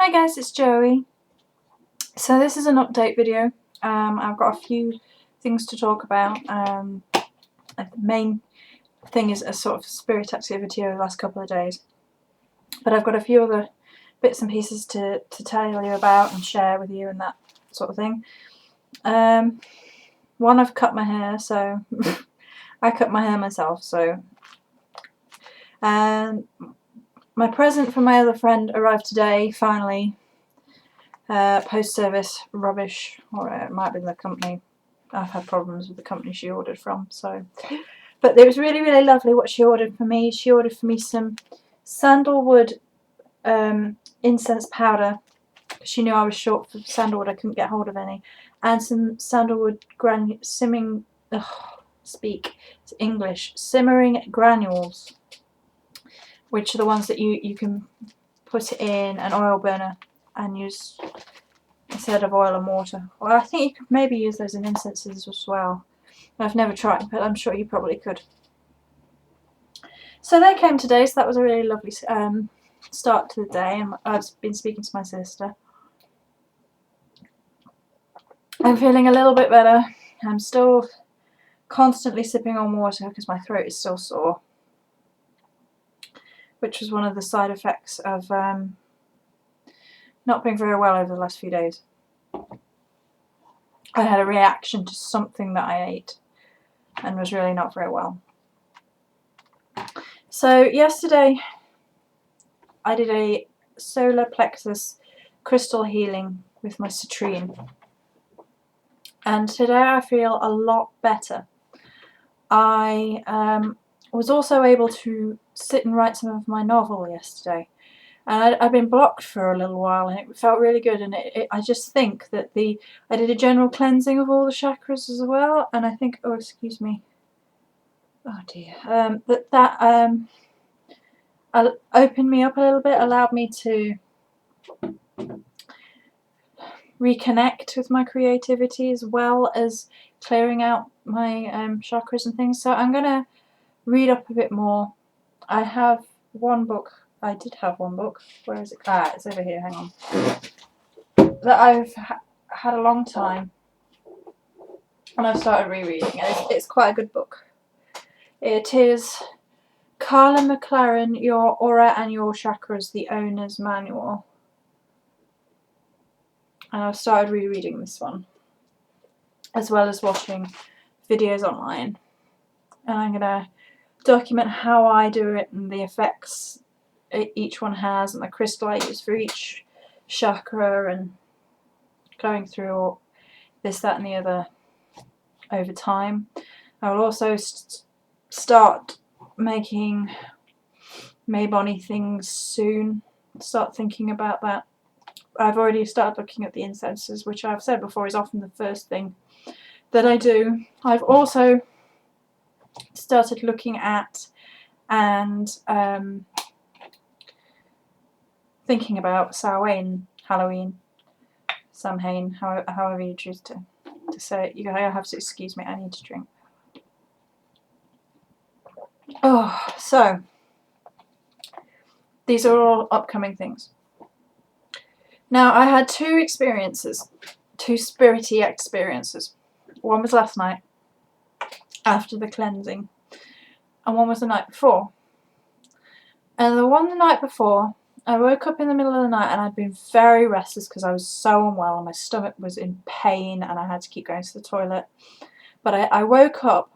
Hi guys, it's Joey. So this is an update video. I've got a few things to talk about. The main thing is a sort of spirit activity over the last couple of days. But I've got a few other bits and pieces to tell you about and share with you and that sort of thing. One, I've cut my hair, so I cut my hair myself, so my present from my other friend arrived today, finally. Post-service rubbish, or it might be the company. I've had problems with the company she ordered from, so. But it was really, really lovely what she ordered for me. She ordered for me some sandalwood incense powder. She knew I was short for sandalwood, I couldn't get hold of any. And some sandalwood simmering granules, which are the ones that you can put in an oil burner and use instead of oil and water. Well, I think you could maybe use those in incenses as well. I've never tried, but I'm sure you probably could. So they came today, so that was a really lovely start to the day, and I've been speaking to my sister. I'm feeling a little bit better. I'm still constantly sipping on water because my throat is still sore, which was one of the side effects of not being very well over the last few days. I had a reaction to something that I ate and was really not very well. So yesterday I did a solar plexus crystal healing with my citrine, and today I feel a lot better. I was also able to sit and write some of my novel yesterday, and I'd been blocked for a little while, and it felt really good. And I just think that I did a general cleansing of all the chakras as well, and I think, oh excuse me, oh dear, that opened me up a little bit, allowed me to reconnect with my creativity as well as clearing out my chakras and things. So I'm gonna read up a bit more. I have one book. I did have one book. Where is it? Ah, it's over here. Hang on. That I've had a long time, and I've started rereading. It's quite a good book. It is Carla McLaren, Your Aura and Your Chakras: The Owner's Manual. And I've started rereading this one, as well as watching videos online. And I'm gonna document how I do it and the effects each one has, and the crystal I use for each chakra, and going through this, that and the other over time. I will also start making Maybonny things soon. Start thinking about that. I've already started looking at the incenses, which I've said before is often the first thing that I do. I've also started looking at and thinking about Samhain, Halloween, Samhain, however you choose to say it. You have to excuse me, I need to drink. Oh, so these are all upcoming things. Now, I had two spirity experiences. One was last night, after the cleansing, and one was the night before. And the one the night before, I woke up in the middle of the night and I'd been very restless because I was so unwell and my stomach was in pain and I had to keep going to the toilet. But I woke up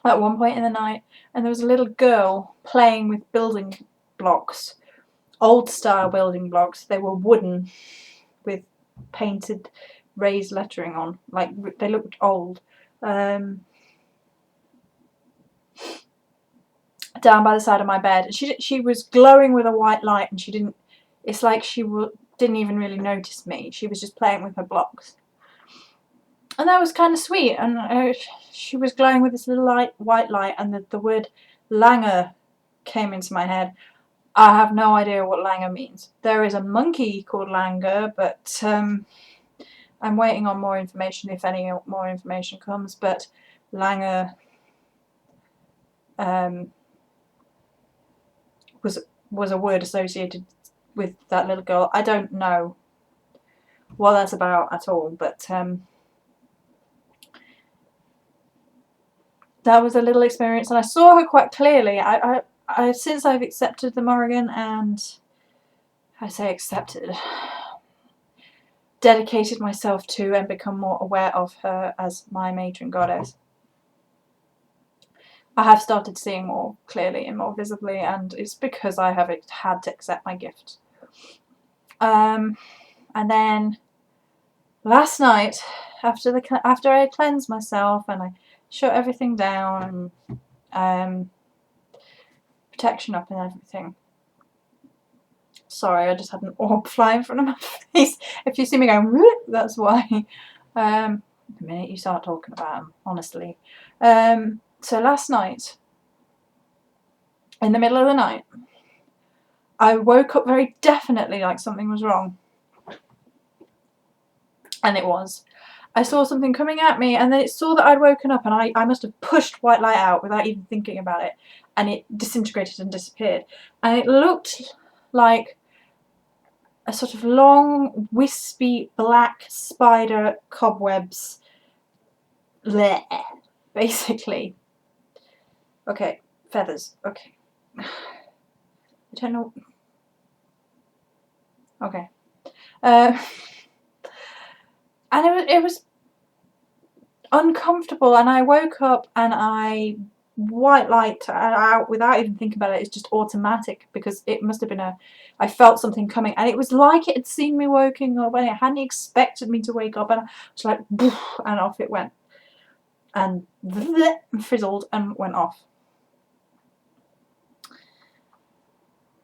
at one point in the night and there was a little girl playing with building blocks, old style building blocks. They were wooden with painted raised lettering on, like they looked old. Down by the side of my bed. She was glowing with a white light, and it's like she didn't even really notice me. She was just playing with her blocks, and that was kind of sweet. And she was glowing with this little white light, and the word Langer came into my head. I have no idea what Langer means. There is a monkey called Langer, but I'm waiting on more information, if any more information comes. But Langer was a word associated with that little girl. I don't know what that's about at all, but that was a little experience, and I saw her quite clearly. I since I've accepted the Morrigan, and I say accepted, dedicated myself to and become more aware of her as my matron goddess, I have started seeing more clearly and more visibly, and it's because I have had to accept my gift. And then last night, after I cleansed myself and I shut everything down and protection up and everything. Sorry, I just had an orb fly in front of my face. If you see me going, that's why. The minute you start talking about them, honestly. So last night, in the middle of the night, I woke up very definitely like something was wrong. And it was. I saw something coming at me, and then it saw that I'd woken up, and I must have pushed white light out without even thinking about it, and it disintegrated and disappeared. And it looked like a sort of long, wispy, black spider cobwebs there, basically. Okay, feathers. Okay. I don't know. Okay. And it was uncomfortable, and I woke up and I white light out without even thinking about it. It's just automatic, because it must have been I felt something coming, and it was like it had seen me waking up, and it hadn't expected me to wake up, and I was like, and off it went, and fizzled and went off.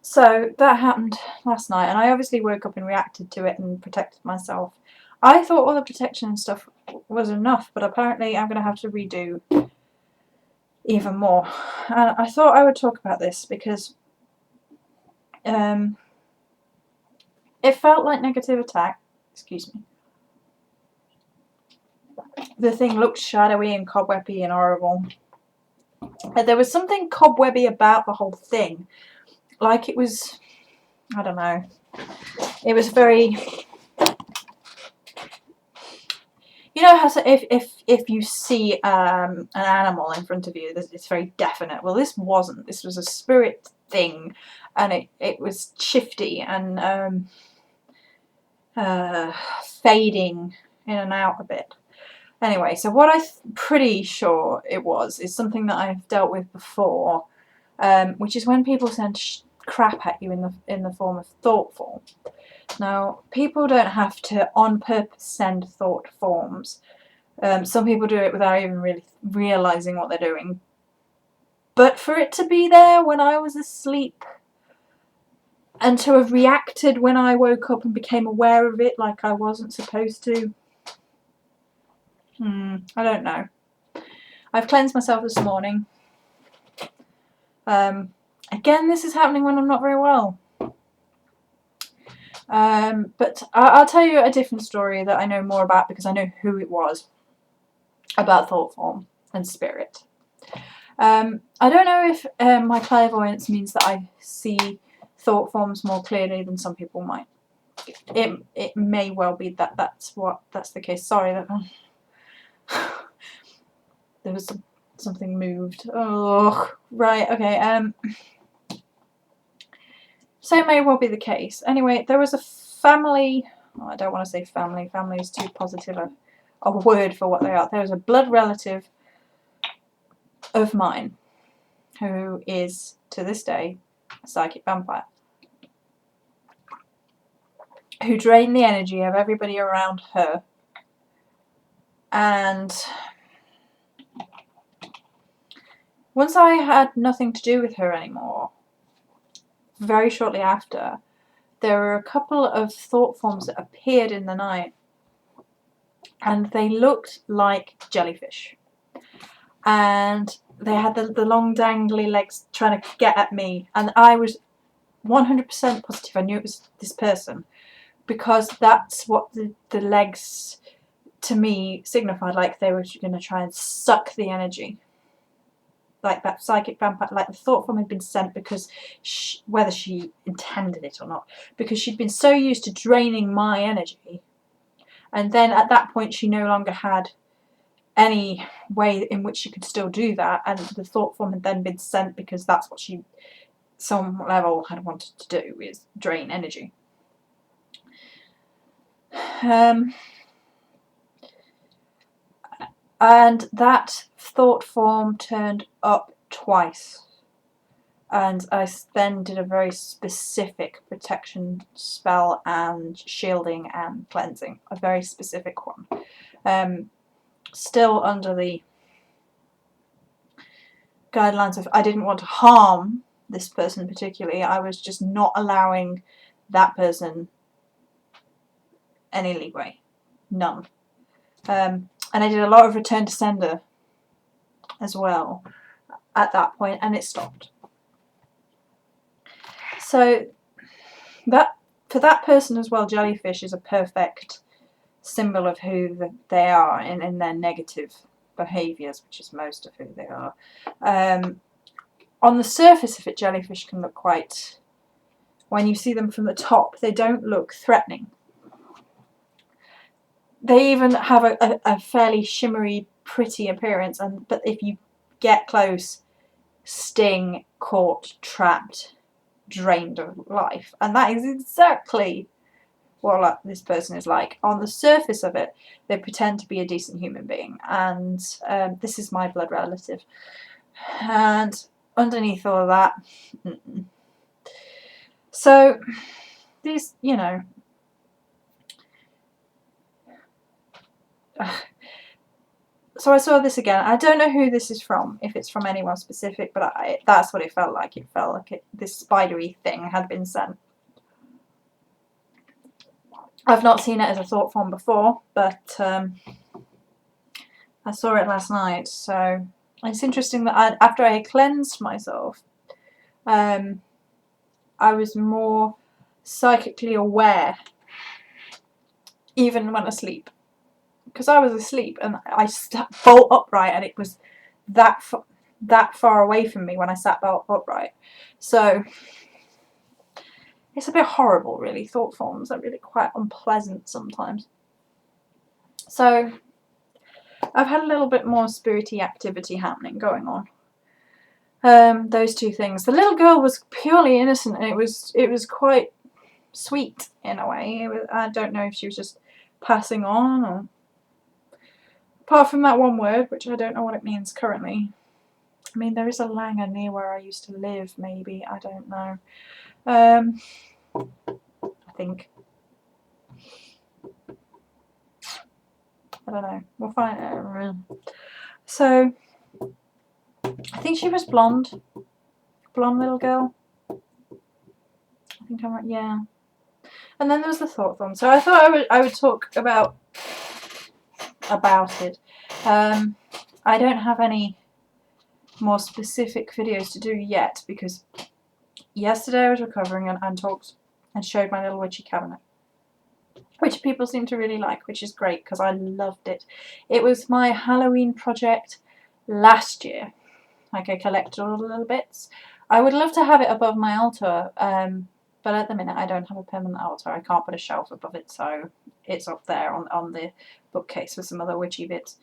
So that happened last night, and I obviously woke up and reacted to it and protected myself. I thought all the protection and stuff was enough, but apparently I'm going to have to redo even more. And I thought I would talk about this because it felt like negative attack. Excuse me. The thing looked shadowy and cobwebby and horrible. There was something cobwebby about the whole thing. Like it was, I don't know. It was very... You know how if you see an animal in front of you, it's very definite. Well, this wasn't. This was a spirit thing, and it was shifty and fading in and out a bit. Anyway, so what I'm pretty sure it is something that I've dealt with before, which is when people send crap at you in the form of thought form. Now, people don't have to on purpose send thought forms. Some people do it without even really realising what they're doing. But for it to be there when I was asleep, and to have reacted when I woke up and became aware of it like I wasn't supposed to, I don't know. I've cleansed myself this morning. Again, this is happening when I'm not very well. But I'll tell you a different story that I know more about, because I know who it was, about thought form and spirit. I don't know if my clairvoyance means that I see thought forms more clearly than some people might. It may well be that that's the case. Sorry, that there was something moved. Oh, right, okay. So it may well be the case. Anyway, there was a family. Oh, I don't want to say family. Family is too positive a word for what they are. There was a blood relative of mine who is, to this day, a psychic vampire, who drained the energy of everybody around her. And once I had nothing to do with her anymore, very shortly after, there were a couple of thought forms that appeared in the night, and they looked like jellyfish. And they had the long dangly legs trying to get at me, and I was 100% positive I knew it was this person, because that's what the legs to me signified, like they were going to try and suck the energy. like that psychic vampire, like the thought form had been sent because whether she intended it or not, because she'd been so used to draining my energy, and then at that point she no longer had any way in which she could still do that, and the thought form had then been sent because that's what she, some level, had wanted to do, is drain energy. And that thought form turned up twice. And I then did a very specific protection spell and shielding and cleansing. A very specific one. Still under the guidelines of I didn't want to harm this person particularly. I was just not allowing that person any leeway. None. And I did a lot of return to sender as well at that point, and it stopped. So that, for that person as well, jellyfish is a perfect symbol of who they are in their negative behaviours, which is most of who they are. On the surface of it, jellyfish can look quite, when you see them from the top, they don't look threatening. They even have a fairly shimmery, pretty appearance, but if you get close, sting, caught, trapped, drained of life. And that is exactly what this person is like. On the surface of it, they pretend to be a decent human being, and this is my blood relative. And underneath all of that, so these, you know, so I saw this again. I don't know who this is from, if it's from anyone specific, but that's what it felt like. It felt like this spidery thing had been sent. I've not seen it as a thought form before, but I saw it last night. So it's interesting that after I had cleansed myself, I was more psychically aware, even when asleep. Because I was asleep and I sat bolt upright, and it was that far away from me when I sat bolt upright. So it's a bit horrible, really. Thought forms are really quite unpleasant sometimes. So I've had a little bit more spirity activity happening going on. Those two things. The little girl was purely innocent, and it was quite sweet in a way. I don't know if she was just passing on, or apart from that one word, which I don't know what it means currently. I mean, there is a Langer near where I used to live, maybe. I don't know. I think. I don't know. We'll find it. So, I think she was blonde. Blonde little girl. I think I'm right. Yeah. And then there was the thought form. So I thought I would talk about it. I don't have any more specific videos to do yet, because yesterday I was recovering and talked and showed my little witchy cabinet, which people seem to really like, which is great because I loved it. It was my Halloween project last year. Like, I collected all the little bits. I would love to have it above my altar, but at the minute I don't have a permanent altar. I can't put a shelf above it, so it's up there on the bookcase with some other witchy bits.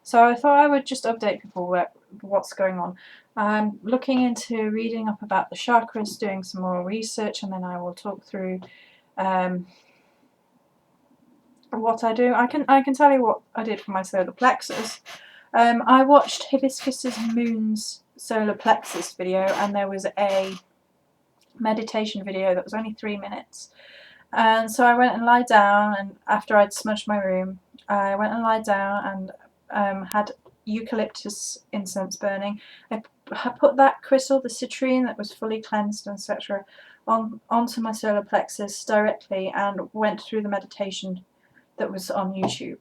So I thought I would just update people what's going on. I'm looking into reading up about the chakras, doing some more research, and then I will talk through what I do. I can tell you what I did for my solar plexus. I watched Hibiscus's Moon's solar plexus video, and there was a meditation video that was only 3 minutes. And so I went and lied down, and after I'd smudged my room, I went and lied down and had eucalyptus incense burning. I put that crystal, the citrine that was fully cleansed, etc., onto my solar plexus directly, and went through the meditation that was on YouTube.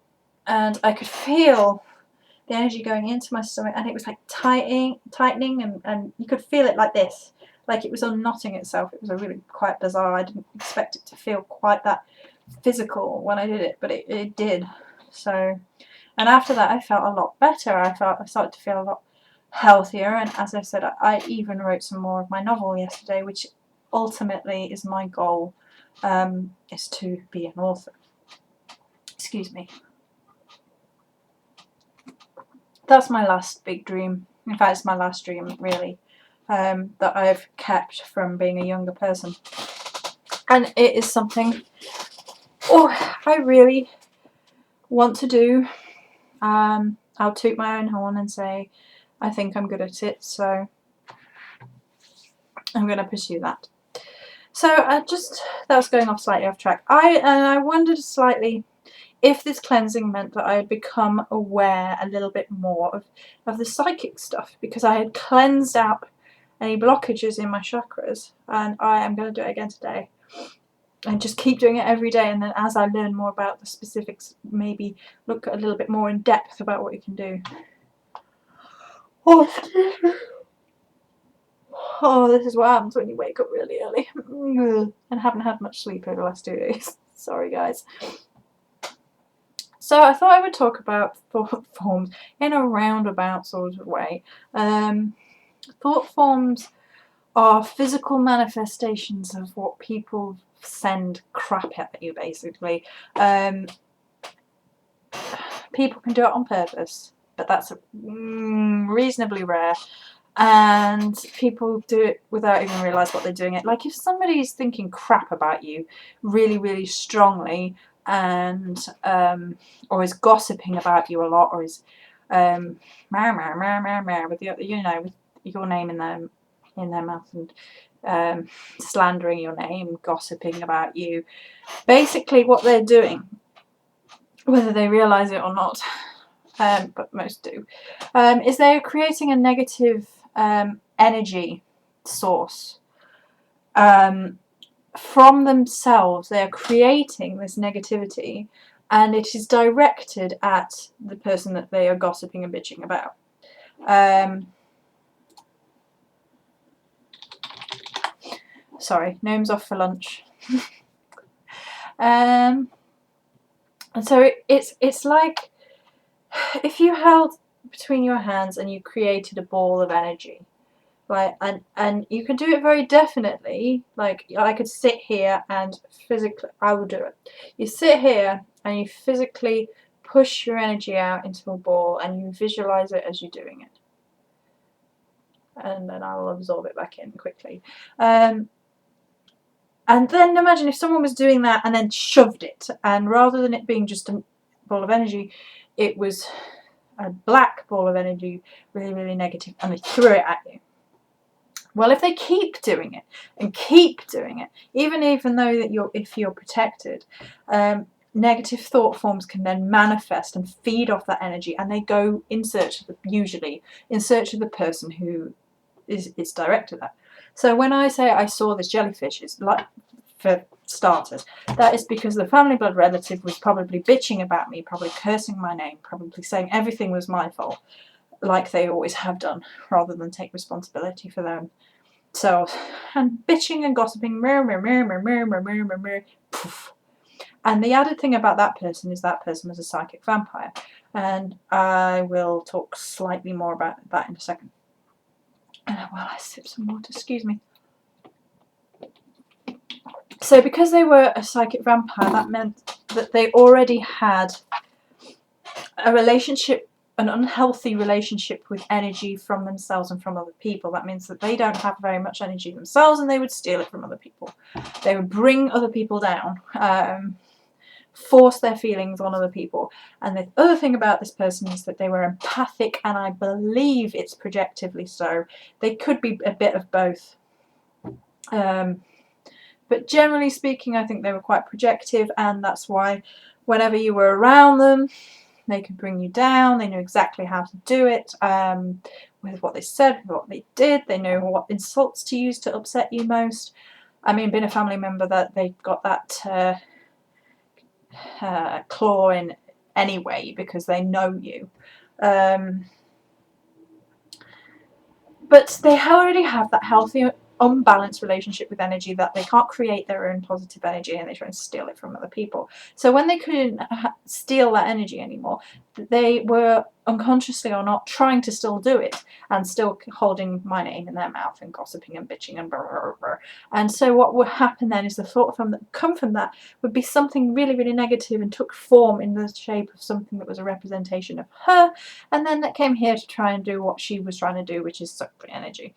And I could feel the energy going into my stomach, and it was like tightening, and you could feel it like this, like it was unknotting itself. It was a really quite bizarre. I didn't expect it to feel quite that physical when I did it, but it did. So And after that I felt a lot better. I started to feel a lot healthier, and as I said, I even wrote some more of my novel yesterday, which ultimately is my goal, is to be an author. Excuse me. That's my last big dream. In fact, it's my last dream, really, that I've kept from being a younger person. And it is something I really want to do. I'll toot my own horn and say I think I'm good at it, so I'm going to pursue that. So that was going off slightly off track. I wondered slightly if this cleansing meant that I had become aware a little bit more of the psychic stuff, because I had cleansed out any blockages in my chakras, and I am going to do it again today. And just keep doing it every day, and then as I learn more about the specifics, maybe look a little bit more in depth about what you can do. Oh, this is what happens when you wake up really early and haven't had much sleep over the last 2 days. Sorry, guys. So I thought I would talk about thought forms in a roundabout sort of way. Thought forms are physical manifestations of what people send crap at you, basically. People can do it on purpose, but that's reasonably rare. And people do it without even realise what they're doing it. Like if somebody's thinking crap about you really, really strongly, and or is gossiping about you a lot, or is with your name in their mouth, and slandering your name, gossiping about you. Basically, what they're doing, whether they realise it or not, but most do, is they're creating a negative energy source. From themselves, they are creating this negativity, and it is directed at the person that they are gossiping and bitching about. Sorry, Gnome's off for lunch. And so it's like if you held between your hands and you created a ball of energy. Right, and you can do it very definitely. Like I could sit here and physically, I will do it. You sit here and you physically push your energy out into a ball, and you visualize it as you're doing it, and then I will absorb it back in quickly. And then imagine if someone was doing that and then shoved it, and rather than it being just a ball of energy, it was a black ball of energy, really, really negative, and they threw it at you. Well, if they keep doing it and keep doing it, even though that if you're protected, negative thought forms can then manifest and feed off that energy, and they go usually in search of the person who is directed at. So when I say I saw this jellyfish, it's like, for starters, that is because the family blood relative was probably bitching about me, probably cursing my name, probably saying everything was my fault, like they always have done, rather than take responsibility for them. So, and bitching and gossiping, poof. And the added thing about that person is that person was a psychic vampire, and I will talk slightly more about that in a second. While I sip some water, excuse me. So because they were a psychic vampire, that meant that they already had a relationship, an unhealthy relationship with energy from themselves and from other people. That means that they don't have very much energy themselves, and they would steal it from other people. They would bring other people down, force their feelings on other people. And the other thing about this person is that they were empathic, and I believe it's projectively so. They could be a bit of both. But generally speaking, I think they were quite projective, and that's why whenever you were around them, they could bring you down. They knew exactly how to do it, with what they said, with what they did. They knew what insults to use to upset you most. I mean, being a family member, that they got that claw in anyway, because they know you. But they already have that healthy unbalanced relationship with energy that they can't create their own positive energy, and they try and steal it from other people. So when they couldn't steal that energy anymore, they were unconsciously or not trying to still do it, and still holding my name in their mouth and gossiping and bitching and blah, blah, blah, blah. And so what would happen then is the thought from that come from that would be something really, really negative, and took form in the shape of something that was a representation of her, and then that came here to try and do what she was trying to do, which is suck the energy.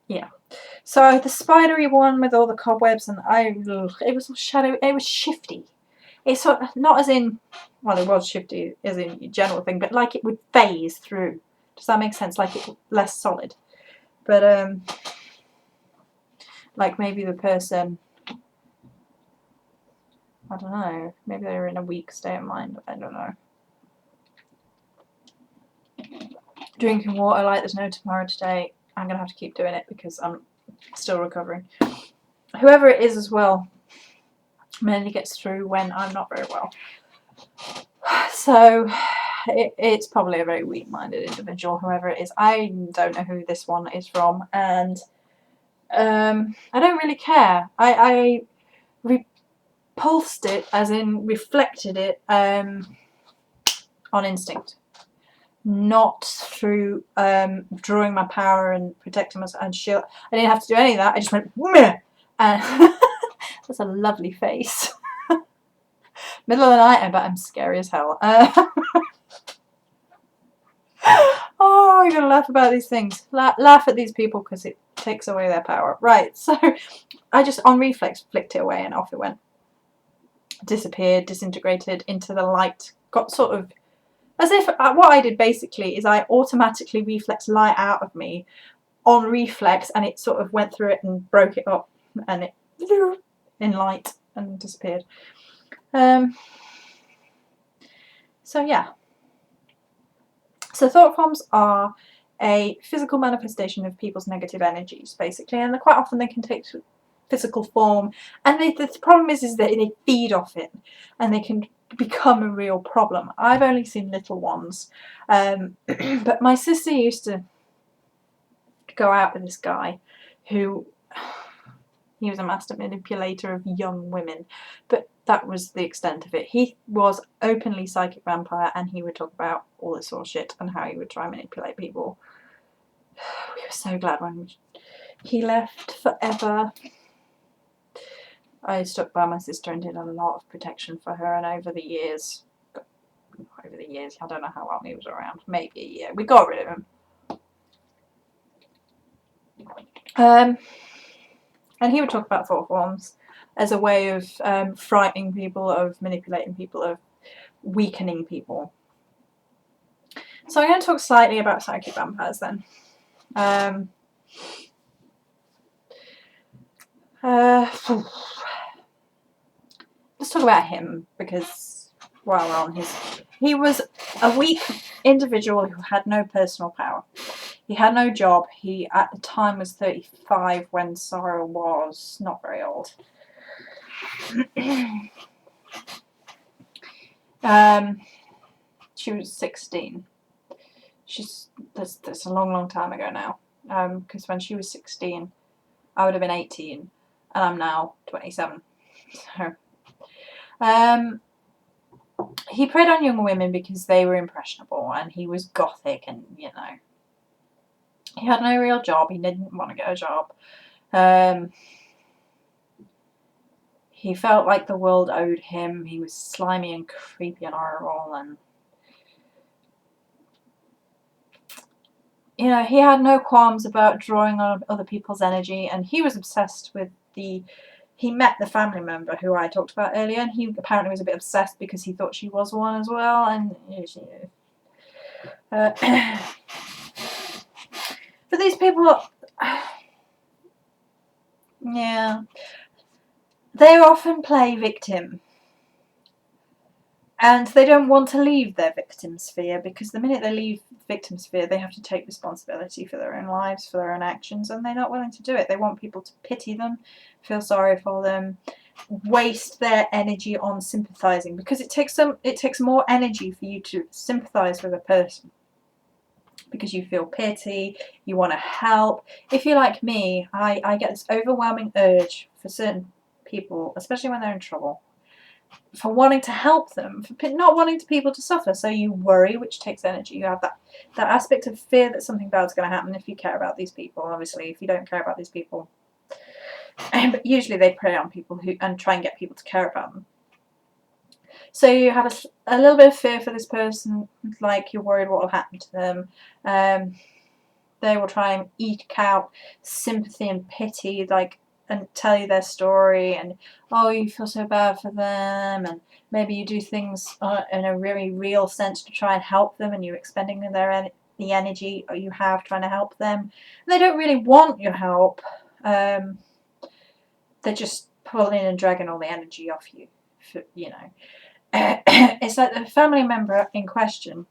Yeah. So the spidery one with all the cobwebs, and it was shadow. It was shifty. It's not as in, well, it was shifty as in general thing, but like it would phase through. Does that make sense? Like it less solid. But like maybe the person, I don't know, maybe they were in a weak state of mind. I don't know. Drinking water like there's no tomorrow today. I'm gonna have to keep doing it because I'm still recovering. Whoever it is as well mainly gets through when I'm not very well. So it's probably a very weak-minded individual, whoever it is. I don't know who this one is from, and I don't really care. I repulsed it, as in reflected it, on instinct. Not through drawing my power and protecting myself and shield. I didn't have to do any of that. I just went, meh! And that's a lovely face. Middle of the night, but I'm scary as hell. Oh, I'm gonna laugh about these things. Laugh at these people because it takes away their power. Right, so I just on reflex flicked it away and off it went. Disappeared, disintegrated into the light. Got sort of as if what I did basically is I automatically reflex light out of me on reflex, and it sort of went through it and broke it up, and it in light and disappeared. So yeah. So thought forms are a physical manifestation of people's negative energies, basically, and quite often they can take physical form, and the problem is that they feed off it, and they can become a real problem. I've only seen little ones, but my sister used to go out with this guy who, he was a master manipulator of young women, but that was the extent of it. He was openly psychic vampire, and he would talk about all this sort of shit and how he would try and manipulate people. We were so glad when he left forever. I stuck by my sister and did a lot of protection for her, and over the years, I don't know how long he was around, maybe a year, we got rid of him. And he would talk about thought forms as a way of frightening people, of manipulating people, of weakening people. So I'm going to talk slightly about psychic vampires then. Let's talk about him, because while we're on he was a weak individual who had no personal power. He had no job. He at the time was 35 when Sarah was not very old. She was 16. That's a long time ago now. Because when she was 16, I would have been 18, and I'm now 27. So, he preyed on young women because they were impressionable, and he was gothic, and you know, he had no real job. He didn't want to get a job. He felt like the world owed him. He was slimy and creepy and horrible, and you know, he had no qualms about drawing on other people's energy, and he was obsessed with he met the family member who I talked about earlier, and he apparently was a bit obsessed because he thought she was one as well, and but these people, yeah, they often play victim. And they don't want to leave their victim sphere, because the minute they leave the victim sphere, they have to take responsibility for their own lives, for their own actions, and they're not willing to do it. They want people to pity them, feel sorry for them, waste their energy on sympathising, because it takes more energy for you to sympathise with a person because you feel pity, you want to help. If you're like me, I get this overwhelming urge for certain people, especially when they're in trouble, for wanting to help them, for not wanting people to suffer. So you worry, which takes energy. You have that aspect of fear that something bad's going to happen if you care about these people. Obviously, if you don't care about these people, but usually they prey on people and try and get people to care about them. So you have a little bit of fear for this person, like you're worried what will happen to them. They will try and eke out sympathy and pity, like, and tell you their story, and oh, you feel so bad for them, and maybe you do things in a really real sense to try and help them, and you're expending the energy you have trying to help them. And they don't really want your help. They're just pulling and dragging all the energy off you, you know. It's like the family member in question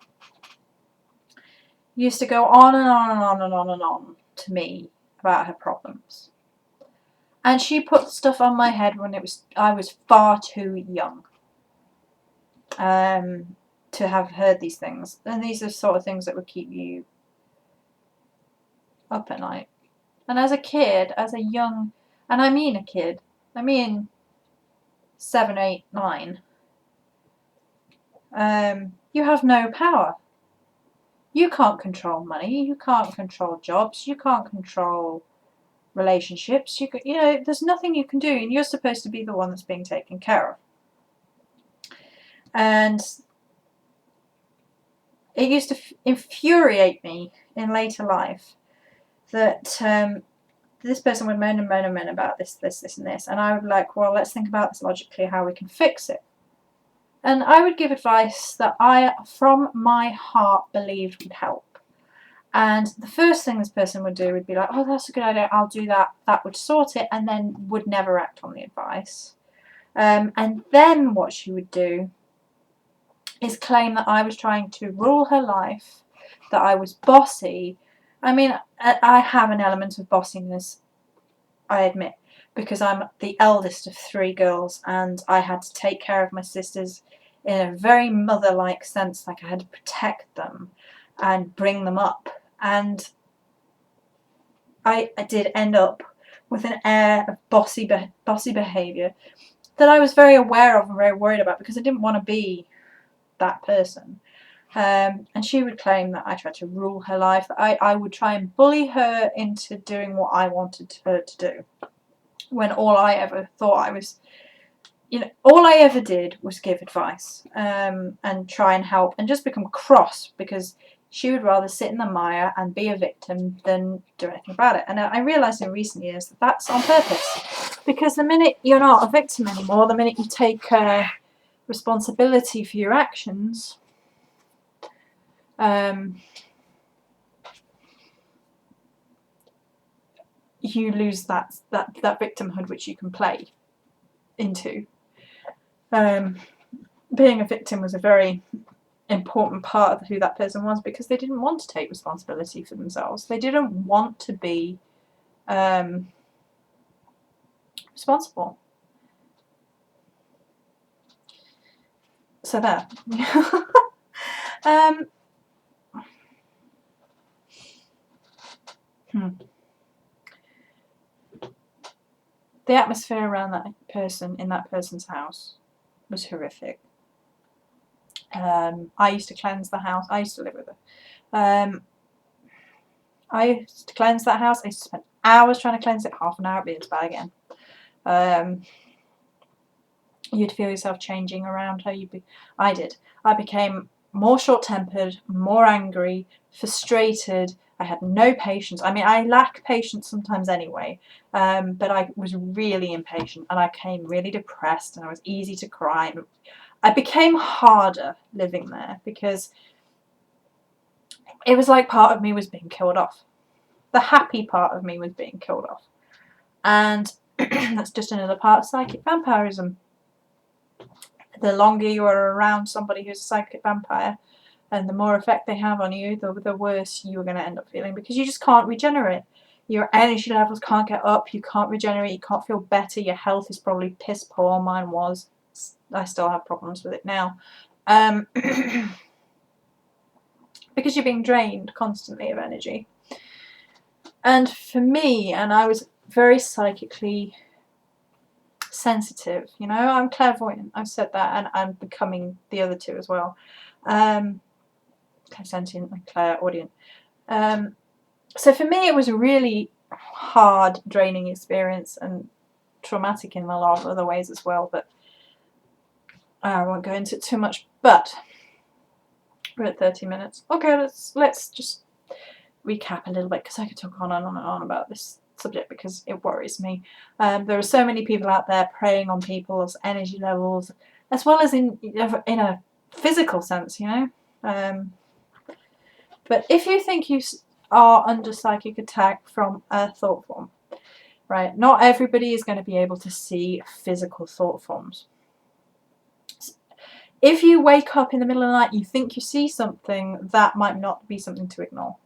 used to go on and on and on and on and on to me about her problems. And she put stuff on my head when I was far too young to have heard these things. And these are sort of things that would keep you up at night. And as a kid, as a young, and I mean a kid, I mean 7, 8, 9, you have no power. You can't control money, you can't control jobs, you can't control relationships. You know, there's nothing you can do, and you're supposed to be the one that's being taken care of. And it used to infuriate me in later life that this person would moan and moan and moan about this, and this, and I would be like, well, let's think about this logically, how we can fix it. And I would give advice that I, from my heart, believed would help. And the first thing this person would do would be like, oh, that's a good idea, I'll do that, that would sort it, and then would never act on the advice. And then what she would do is claim that I was trying to rule her life, that I was bossy. I mean, I have an element of bossiness, I admit, because I'm the eldest of 3 girls, and I had to take care of my sisters in a very mother-like sense, like I had to protect them and bring them up. And I did end up with an air of bossy behaviour that I was very aware of and very worried about, because I didn't want to be that person. And she would claim that I tried to rule her life, that I would try and bully her into doing what I wanted her to do, when all I ever thought I was, you know, all I ever did was give advice and try and help, and just become cross because she would rather sit in the mire and be a victim than do anything about it. And I realised in recent years that that's on purpose, because the minute you're not a victim anymore, the minute you take responsibility for your actions, you lose that victimhood which you can play into. Being a victim was a very important part of who that person was, because they didn't want to take responsibility for themselves. They didn't want to be responsible. So there. The atmosphere around that person in that person's house was horrific. I used to cleanse the house. I used to live with her. I used to cleanse that house. I used to spend hours trying to cleanse it. Half an hour, it'd be bad again. You'd feel yourself changing around her. I did. I became more short-tempered, more angry, frustrated. I had no patience. I mean, I lack patience sometimes anyway, but I was really impatient, and I became really depressed, and I was easy to cry. I became harder living there, because it was like part of me was being killed off. The happy part of me was being killed off. And that's just another part of psychic vampirism. The longer you are around somebody who's a psychic vampire, and the more effect they have on you, the worse you're going to end up feeling, because you just can't regenerate. Your energy levels can't get up, you can't regenerate, you can't feel better, your health is probably piss poor. Mine was. I still have problems with it now. because you're being drained constantly of energy. And for me, and I was very psychically sensitive, you know, I'm clairvoyant, I've said that, and I'm becoming the other two as well. Clairsentient and clairaudient. So for me it was a really hard, draining experience, and traumatic in a lot of other ways as well, but I won't go into it too much. But we're at 30 minutes. Okay, let's just recap a little bit, because I could talk on and on and on about this subject because it worries me. There are so many people out there preying on people's energy levels, as well as in a physical sense, you know. But if you think you are under psychic attack from a thought form, right, not everybody is going to be able to see physical thought forms. If you wake up in the middle of the night, you think you see something, that might not be something to ignore.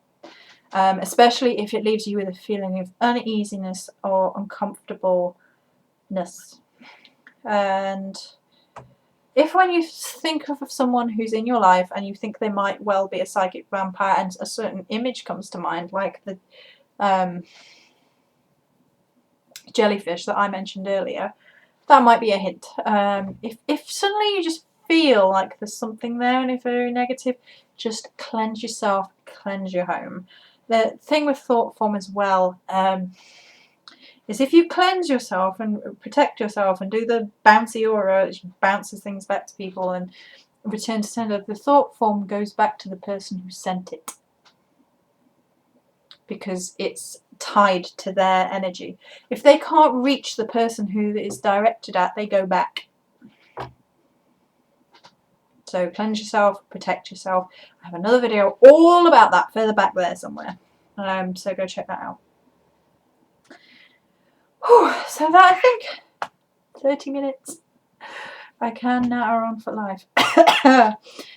Especially if it leaves you with a feeling of uneasiness or uncomfortableness. And if when you think of someone who's in your life and you think they might well be a psychic vampire, and a certain image comes to mind, like the jellyfish that I mentioned earlier, that might be a hint. If suddenly you just feel like there's something there and it's very negative, just cleanse yourself, cleanse your home. The thing with thought form as well is if you cleanse yourself and protect yourself and do the bouncy aura, which bounces things back to people and return to sender, the thought form goes back to the person who sent it, because it's tied to their energy. If they can't reach the person who it is directed at, they go back. So cleanse yourself, protect yourself. I have another video all about that further back there somewhere. So go check that out. Whew, so that, I think 30 minutes. I can natter on for life.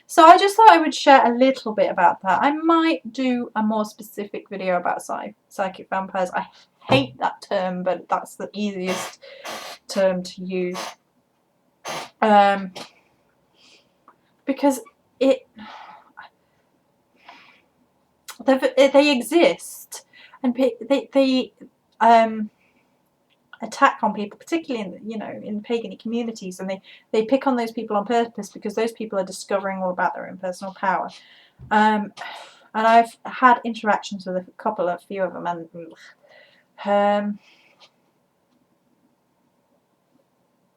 So I just thought I would share a little bit about that. I might do a more specific video about psychic vampires. I hate that term, but that's the easiest term to use. Because they exist, and they attack on people, particularly in pagan communities, and they pick on those people on purpose because those people are discovering all about their own personal power. And I've had interactions with a few of them, and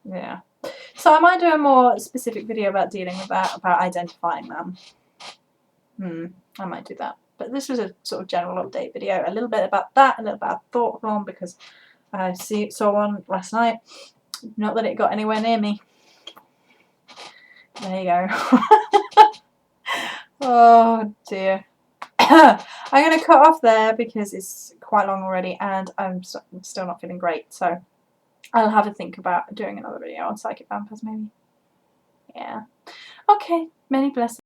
yeah. So I might do a more specific video about dealing with that, about identifying them. I might do that. But this was a sort of general update video, a little bit about that, a little about thought form, because I saw one last night. Not that it got anywhere near me. There you go. Oh dear. I'm going to cut off there because it's quite long already and I'm still not feeling great. So I'll have a think about doing another video on psychic vampires maybe. Yeah. Okay. Many blessings.